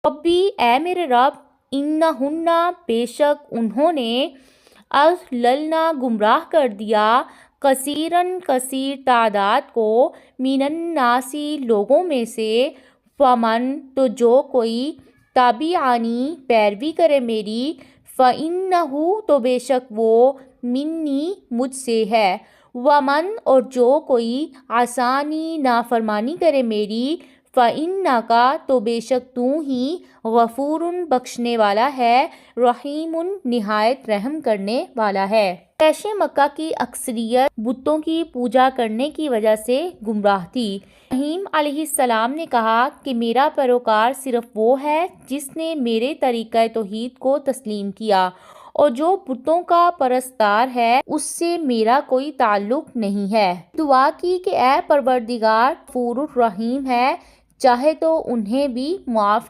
रब्बी ए मेरे रब, इन्नहुन्ना बेशक उन्होंने, अज़ललना गुमराह कर दिया, कसीरन कसीर तादाद को, मिनन्नासी लोगों में से, फमन तो जो कोई, ताबिआनी पैरवी करे मेरी, फ़इन्नहु तो बेशक वो, मिन्नी मुझसे है, वमन और जो कोई, आसानी नाफरमानी करे मेरी, फ़इन्नका तो बेशक तू ही, गफ़ूरुन बख्शने वाला है, रहीमुन निहायत रहम करने वाला है। कैशे मक्का की अक्सरियत बुतों की पूजा करने की वजह से गुमराह थी। इब्राहीम अलैहिस्सलाम ने कहा कि मेरा पैरोकार सिर्फ वो है जिसने मेरे तरीक़े तौहीद को तस्लीम किया, और जो बुतों का परस्तार है उससे मेरा कोई ताल्लुक नहीं है। दुआ की कि ए परवरदिगार गफूरुर रहीम है, चाहे तो उन्हें भी माफ़